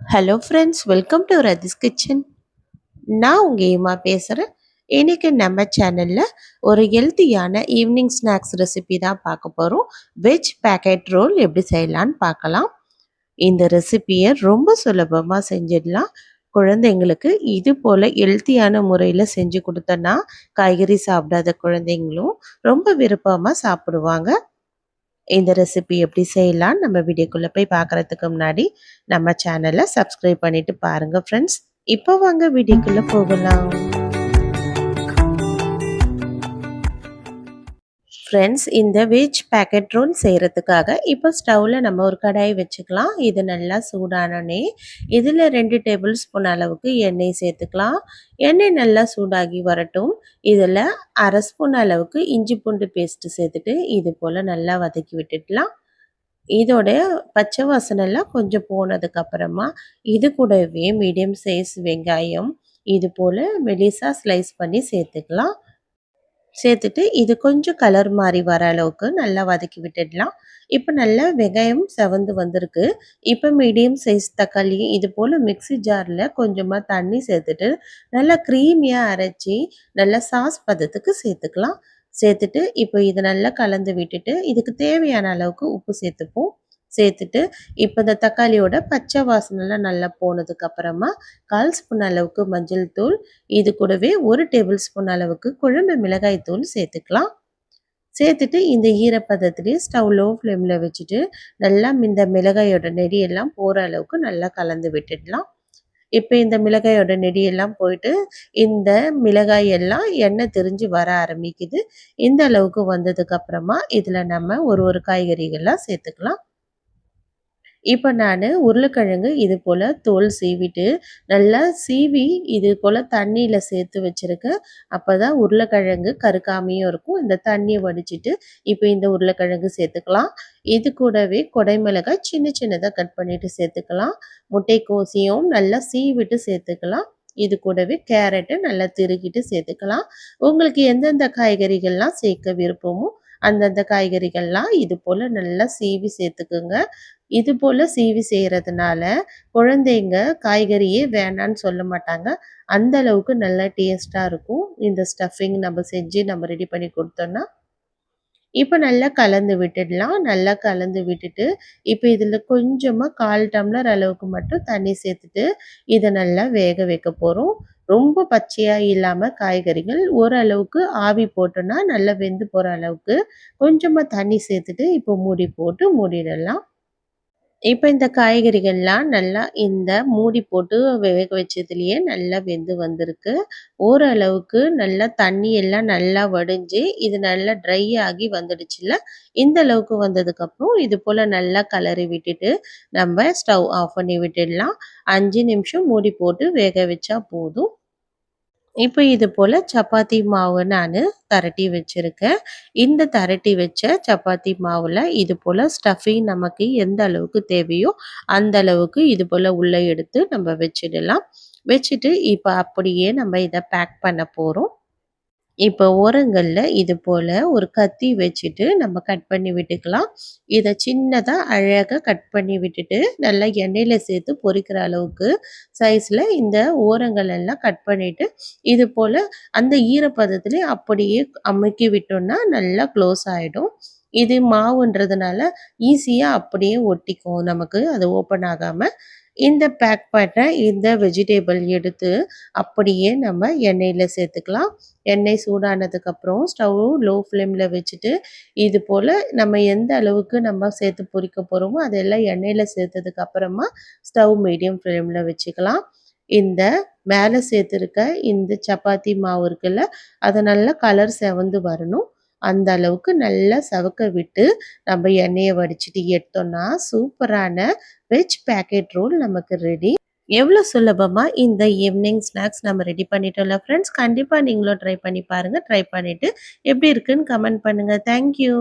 Hello friends, welcome to Rathi's kitchen. நான் உங்கள் ஏமா பேசுகிறேன். இன்னைக்கு நம்ம சேனலில் ஒரு ஹெல்த்தியான ஈவினிங் ஸ்நாக்ஸ் ரெசிபி தான் பார்க்க போகிறோம். வெஜ் பேக்கெட் ரோல் எப்படி செய்யலான்னு பார்க்கலாம். இந்த ரெசிபியை ரொம்ப சுலபமாக செஞ்சிடலாம். குழந்தைங்களுக்கு இது போல் ஹெல்த்தியான முறையில் செஞ்சு கொடுத்தோன்னா காய்கறி சாப்பிடாத குழந்தைங்களும் ரொம்ப விருப்பமாக சாப்பிடுவாங்க. இந்த ரெசிபி எப்படி செய்யலாம் நம்ம வீடியோக்குள்ளே போய் பார்க்குறதுக்கு முன்னாடி நம்ம சேனலை சப்ஸ்கிரைப் பண்ணிட்டு பாருங்கள் ஃப்ரெண்ட்ஸ். இப்போ வாங்க வீடியோக்குள்ளே போகலாம். ஃப்ரெண்ட்ஸ், இந்த வெஜ் பேக்கெட் ரோல் செய்கிறதுக்காக இப்போ ஸ்டவ்வில் நம்ம ஒரு கடாய் வச்சுக்கலாம். இது நல்லா சூடானோடனே இதில் 2 டேபிள் ஸ்பூன் அளவுக்கு எண்ணெய் சேர்த்துக்கலாம். எண்ணெய் நல்லா சூடாகி வரட்டும். இதில் 1/2 ஸ்பூன் அளவுக்கு இஞ்சி பூண்டு பேஸ்ட்டு சேர்த்துட்டு இது போல் நல்லா வதக்கி விட்டுடலாம். இதோட பச்சை வாசனைலாம் கொஞ்சம் போனதுக்கப்புறமா இது கூடவே மீடியம் சைஸ் வெங்காயம் இது போல் மெலிசாக ஸ்லைஸ் பண்ணி சேர்த்துக்கலாம். சேர்த்துட்டு இது கொஞ்சம் கலர் மாதிரி வர அளவுக்கு நல்லா வதக்கி விட்டுடலாம். இப்போ நல்லா வெங்காயம் செவந்து வந்திருக்கு. இப்போ மீடியம் சைஸ் தக்காளி இது போல் மிக்ஸி ஜாரில் கொஞ்சமாக தண்ணி சேர்த்துட்டு நல்லா க்ரீமியாக அரைச்சி நல்லா சாஸ் பதத்துக்கு சேர்த்துக்கலாம். சேர்த்துட்டு இப்போ இதை நல்லா கலந்து விட்டுட்டு இதுக்கு தேவையான அளவுக்கு உப்பு சேர்த்துப்போம். சேர்த்துட்டு இப்போ இந்த தக்காளியோட பச்சை வாசனைலாம் நல்லா போனதுக்கு அப்புறமா 1/4 ஸ்பூன் அளவுக்கு மஞ்சள் தூள், இது கூடவே 1 டேபிள் ஸ்பூன் அளவுக்கு குழம்பு மிளகாய் தூள் சேர்த்துக்கலாம். சேர்த்துட்டு இந்த ஈரப்பதத்திலேயே ஸ்டவ் லோ ஃப்ளேமில் வச்சுட்டு நல்லா இந்த மிளகாயோட நெடியெல்லாம் போகிற அளவுக்கு நல்லா கலந்து விட்டுடலாம். இப்போ இந்த மிளகாயோட நெடியெல்லாம் போயிட்டு இந்த மிளகாய் எல்லாம் எண்ணெய் திரிஞ்சு வர ஆரம்பிக்குது. இந்த அளவுக்கு வந்ததுக்கு அப்புறமா இதில் நம்ம ஒரு காய்கறிகள்லாம் சேர்த்துக்கலாம். இப்போ நான் உருளைக்கிழங்கு இது போல் தோல் சீவிட்டு நல்லா சீவி இது போல் தண்ணியில் சேர்த்து வச்சுருக்கேன். அப்போ தான் உருளைக்கிழங்கு கருக்காமையும் இருக்கும். இந்த தண்ணியை வடிச்சிட்டு இப்போ இந்த உருளைக்கிழங்கு சேர்த்துக்கலாம். இது கூடவே குடைமிளகாய் சின்ன சின்னதாக கட் பண்ணிவிட்டு சேர்த்துக்கலாம். முட்டைக்கோசையும் நல்லா சீவிட்டு சேர்த்துக்கலாம். இது கூடவே கேரட்டு நல்லா திருகிட்டு சேர்த்துக்கலாம். உங்களுக்கு எந்தெந்த காய்கறிகள்லாம் சேர்க்க விருப்பமோ அந்தந்த காய்கறிகள்லாம் இது போல் நல்லா சீவி சேர்த்துக்குங்க. இது போல் சீவி செய்கிறதுனால குழந்தைங்க காய்கறியே வேணான்னு சொல்ல மாட்டாங்க. அந்த அளவுக்கு நல்லா டேஸ்ட்டாக இருக்கும். இந்த ஸ்டஃபிங் நம்ம செஞ்சு நம்ம ரெடி பண்ணி கொடுத்தோன்னா இப்போ நல்லா கலந்து விட்டுடலாம். நல்லா கலந்து விட்டுட்டு இப்போ இதில் கொஞ்சமாக 1/4 டம்ளர் அளவுக்கு மட்டும் தண்ணி சேர்த்துட்டு இதை நல்லா வேக வைக்க போகிறோம். ரொம்ப பச்சையாக இல்லாமல் காய்கறிகள் ஓரளவுக்கு ஆவி போட்டோன்னா நல்லா வெந்து போகிற அளவுக்கு கொஞ்சமாக தண்ணி சேர்த்துட்டு இப்போ மூடி போட்டு மூடிடலாம். இப்போ இந்த காய்கறிகள்லாம் நல்லா இந்த மூடி போட்டு வேக வச்சதுலேயே நல்லா வெந்து வந்திருக்கு. ஓரளவுக்கு நல்லா தண்ணி எல்லாம் நல்லா வடிஞ்சு இது நல்லா ட்ரை ஆகி வந்துடுச்சுல்ல. இந்த அளவுக்கு வந்ததுக்கப்புறம் இது போல் நல்லா கலரி விட்டுட்டு நம்ம ஸ்டவ் ஆஃப் பண்ணி விட்டுடலாம். 5 நிமிஷம் மூடி போட்டு வேக வச்சா போதும். இப்போ இது போல் சப்பாத்தி மாவு நான் திரட்டி வச்சுருக்கேன். இந்த திரட்டி வச்ச சப்பாத்தி மாவில் இது போல் ஸ்டஃபிங் நமக்கு எந்த அளவுக்கு தேவையோ அந்த அளவுக்கு இது போல் உள்ளே எடுத்து நம்ம வச்சிடலாம். வச்சுட்டு இப்போ அப்படியே நம்ம இதை பேக் பண்ண போகிறோம். இப்போ ஓரங்களில் இது போல் ஒரு கத்தி வச்சுட்டு நம்ம கட் பண்ணி விட்டுக்கலாம். இதை சின்னதாக அழகாக கட் பண்ணி விட்டுட்டு நல்லா எண்ணெயில் சேர்த்து பொரிக்கிற அளவுக்கு சைஸில் இந்த ஓரங்கள் எல்லாம் கட் பண்ணிவிட்டு இது போல் அந்த ஈரப்பதத்துலேயே அப்படியே அமுக்கி விட்டோம்னா நல்லா க்ளோஸ் ஆகிடும். இது மாவுன்றதுனால ஈஸியாக அப்படியே ஒட்டிக்கும் நமக்கு, அது ஓப்பன் ஆகாமல். இந்த பேக் பண்ண இந்த வெஜிடேபிள் எடுத்து அப்படியே நம்ம எண்ணெயில் சேர்த்துக்கலாம். எண்ணெய் சூடானதுக்கப்புறம் ஸ்டவ் லோ ஃப்ளேமில் வச்சுட்டு இது போல் நம்ம எந்த அளவுக்கு நம்ம சேர்த்து பொரிக்க போகிறோமோ அதெல்லாம் எண்ணெயில் சேர்த்ததுக்கு அப்புறமா ஸ்டவ் மீடியம் ஃப்ளேமில் வச்சுக்கலாம். இந்த மேலே சேர்த்துருக்க இந்த சப்பாத்தி மாவு இருக்குல்ல, அதை நல்லா கலர் செவந்து வரணும். அந்த அளவுக்கு நல்லா செவக்க விட்டு நம்ம எண்ணெயை வடிச்சிட்டு எடுத்தோம்னா சூப்பரான வெஜ் பேக்கெட் ரோல் நமக்கு ரெடி. எவ்வளோ சுலபமாக இந்த ஈவினிங் ஸ்நாக்ஸ் நம்ம ரெடி பண்ணிட்டோம்ல ஃப்ரெண்ட்ஸ். கண்டிப்பாக நீங்களும் ட்ரை பண்ணி பாருங்கள். ட்ரை பண்ணிவிட்டு எப்படி இருக்குன்னு கமெண்ட் பண்ணுங்கள். தேங்க்யூ.